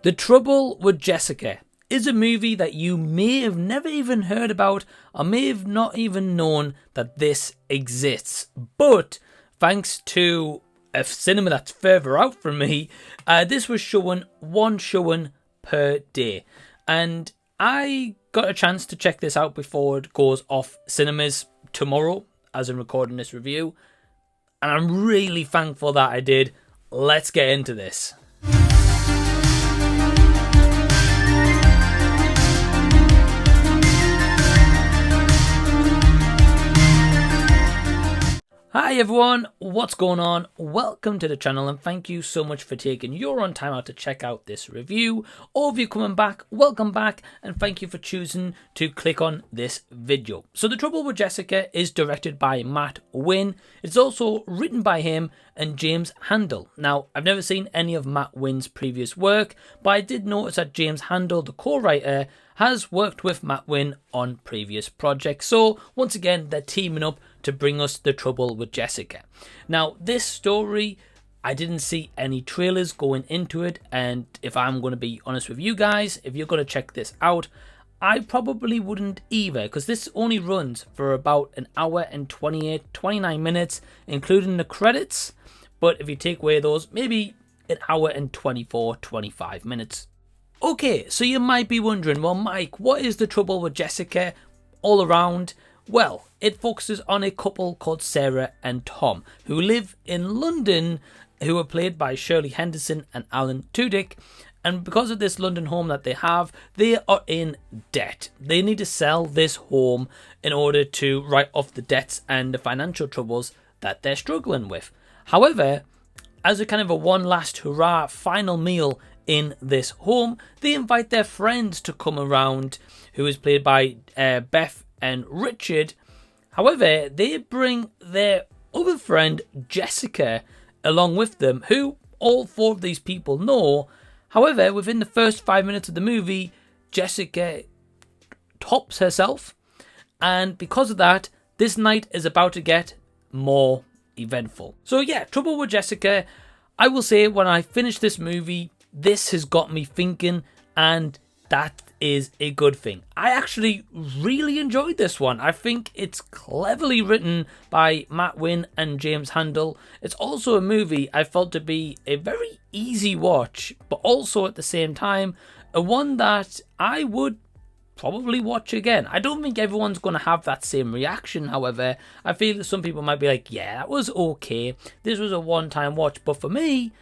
The Trouble with Jessica is a movie that you may have never even heard about or may have not even known that this exists. But thanks to a cinema that's further out from me, this was showing one showing per day. And I got a chance to check this out before it goes off cinemas tomorrow as I'm recording this review. And I'm really thankful that I did. Let's get into this. Hi everyone, what's going on? Welcome to the channel and thank you so much for taking your own time out to check out this review. Or if you're coming back, welcome back and thank you for choosing to click on this video. So The Trouble with Jessica is directed by Matt Winn. It's also written by him and James Handel. Now, I've never seen any of Matt Winn's previous work, but I did notice that James Handel, the co-writer, has worked with Matt Winn on previous projects. So once again, they're teaming up to bring us The Trouble with Jessica. Now, this story, I didn't see any trailers going into it, and if I'm going to be honest with you guys, if you're going to check this out, I probably wouldn't either, because this only runs for about an hour and 29 minutes, including the credits. But if you take away those, maybe an hour and 25 minutes. Okay, so you might be wondering, well, Mike, what is The Trouble with Jessica all around? Well, it focuses on a couple called Sarah and Tom, who live in London, who are played by Shirley Henderson and Alan Tudyk. And because of this London home that they have, they are in debt. They need to sell this home in order to write off the debts and the financial troubles that they're struggling with. However, as a kind of a one last hurrah final meal in this home, they invite their friends to come around, who is played by Beth and Richard. However, they bring their other friend Jessica along with them, who all four of these people know. However, within the first 5 minutes of the movie, Jessica tops herself, and because of that, this night is about to get more eventful. So yeah, Trouble with Jessica, I will say when I finish this movie, this has got me thinking, and that is a good thing. I actually really enjoyed this one. I think it's cleverly written by Matt Winn and James Handel. It's also a movie I felt to be a very easy watch, but also at the same time, a one that I would probably watch again. I don't think everyone's going to have that same reaction, however. I feel that some people might be like, yeah, that was okay. This was a one-time watch, but for me,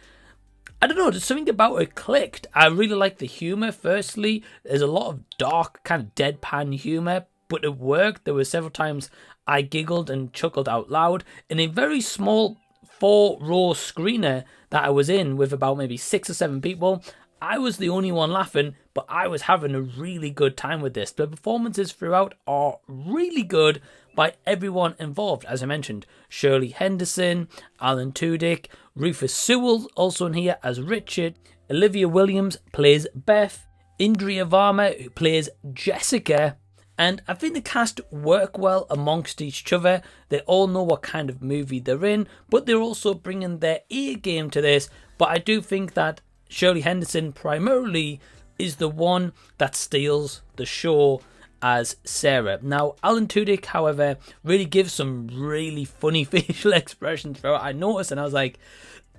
I don't know, there's something about it clicked. I really like the humour, firstly. There's a lot of dark, kind of deadpan humour, but it worked. There were several times I giggled and chuckled out loud. In a very small 4-row screener that I was in with about maybe 6 or 7 people, I was the only one laughing, but I was having a really good time with this. The performances throughout are really good by everyone involved. As I mentioned, Shirley Henderson, Alan Tudyk, Rufus Sewell also in here as Richard, Olivia Williams plays Beth, Indira Varma who plays Jessica, and I think the cast work well amongst each other. They all know what kind of movie they're in, but they're also bringing their A game to this. But I do think that Shirley Henderson primarily is the one that steals the show as Sarah. Now, Alan Tudyk, however, really gives some really funny facial expressions throughout. I noticed and I was like,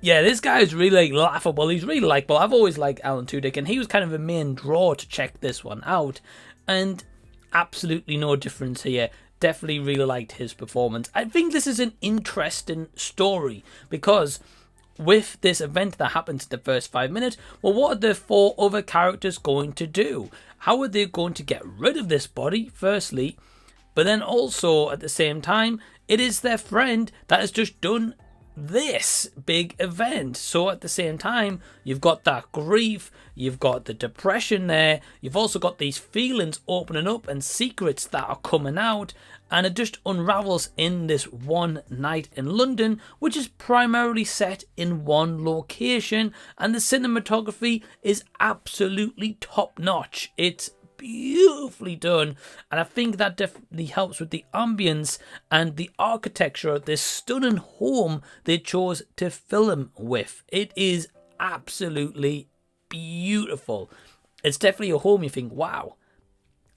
yeah, this guy is really laughable. He's really likable. I've always liked Alan Tudyk, and he was kind of a main draw to check this one out. And absolutely no difference here. Definitely really liked his performance. I think this is an interesting story because with this event that happens in the first 5 minutes, well, what are the 4 other characters going to do? How are they going to get rid of this body, firstly? But then also, at the same time, it is their friend that has just done this big event. So at the same time, you've got that grief, you've got the depression there, you've also got these feelings opening up and secrets that are coming out, and it just unravels in this one night in London, which is primarily set in one location, and the cinematography is absolutely top notch. It's beautifully done, and I think that definitely helps with the ambience and the architecture of this stunning home they chose to film with. It is absolutely beautiful. It's definitely a home you think, wow,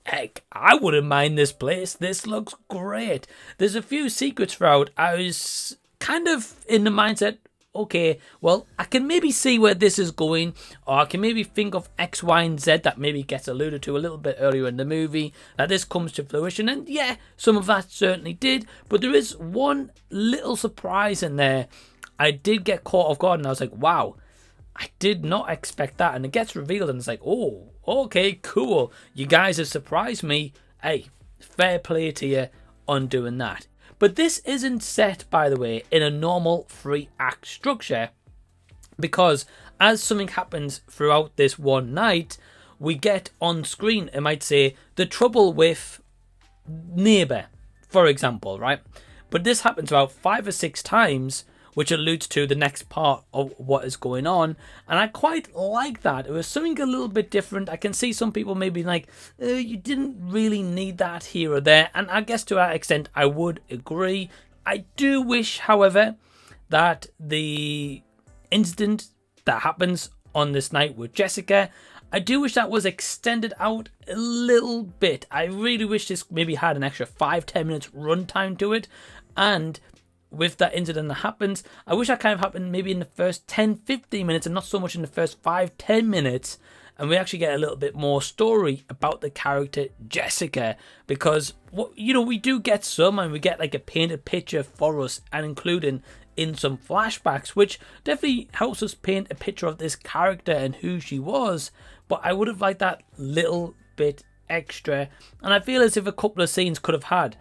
heck, I wouldn't mind this place. This looks great. There's a few secrets throughout. I was kind of in the mindset, okay, well, I can maybe see where this is going, or I can maybe think of X, Y, and Z that maybe gets alluded to a little bit earlier in the movie, that this comes to fruition. And yeah, some of that certainly did, but there is one little surprise in there. I did get caught off guard, and I was like, wow, I did not expect that. And it gets revealed, and it's like, oh, okay, cool. You guys have surprised me. Hey, fair play to you on doing that. But this isn't set, by the way, in a normal 3-act structure, because as something happens throughout this one night, we get on screen, it might say, the trouble with neighbour, for example, right? But this happens about 5 or 6 times, which alludes to the next part of what is going on. And I quite like that. It was something a little bit different. I can see some people maybe like, you didn't really need that here or there. And I guess to that extent, I would agree. I do wish, however, that the incident that happens on this night with Jessica, I do wish that was extended out a little bit. I really wish this maybe had an extra 5-10 minutes runtime to it. And with that incident that happens, I wish that kind of happened maybe in the first 10-15 minutes and not so much in the first 5-10 minutes, and we actually get a little bit more story about the character Jessica, because we do get some, and we get like a painted picture for us, and including in some flashbacks, which definitely helps us paint a picture of this character and who she was. But I would have liked that little bit extra, and I feel as if a couple of scenes could have had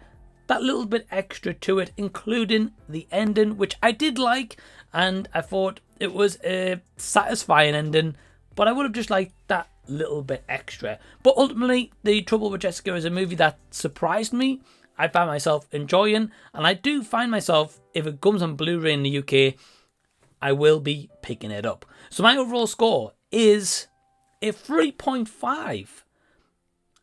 that little bit extra to it, including the ending, which I did like, and I thought it was a satisfying ending, but I would have just liked that little bit extra. But ultimately, The Trouble with Jessica is a movie that surprised me. I found myself enjoying, and I do find myself, if it comes on Blu-ray in the UK, I will be picking it up. So my overall score is a 3.5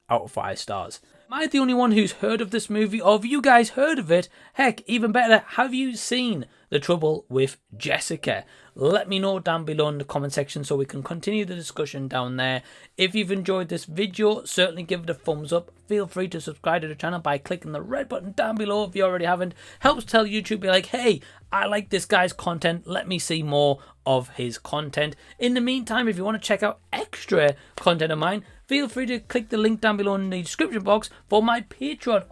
out of 5 stars. Am I the only one who's heard of this movie, or have you guys heard of it? Heck, even better, have you seen The Trouble with Jessica? Let me know down below in the comment section so we can continue the discussion down there. If you've enjoyed this video, certainly give it a thumbs up. Feel free to subscribe to the channel by clicking the red button down below if you already haven't. Helps tell YouTube, be like, hey, I like this guy's content, let me see more of his content. In the meantime, if you want to check out extra content of mine, feel free to click the link down below in the description box for my Patreon.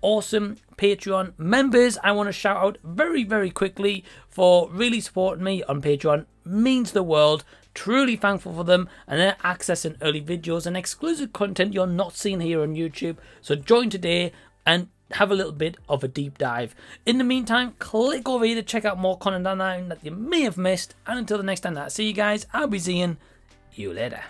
Awesome Patreon members. I want to shout out very quickly for really supporting me on Patreon. Means the world. Truly thankful for them, and they're accessing early videos and exclusive content you're not seeing here on YouTube. So join today and have a little bit of a deep dive. In the meantime, click over here to check out more content online that you may have missed. And until the next time that I see you guys, I'll be seeing you later.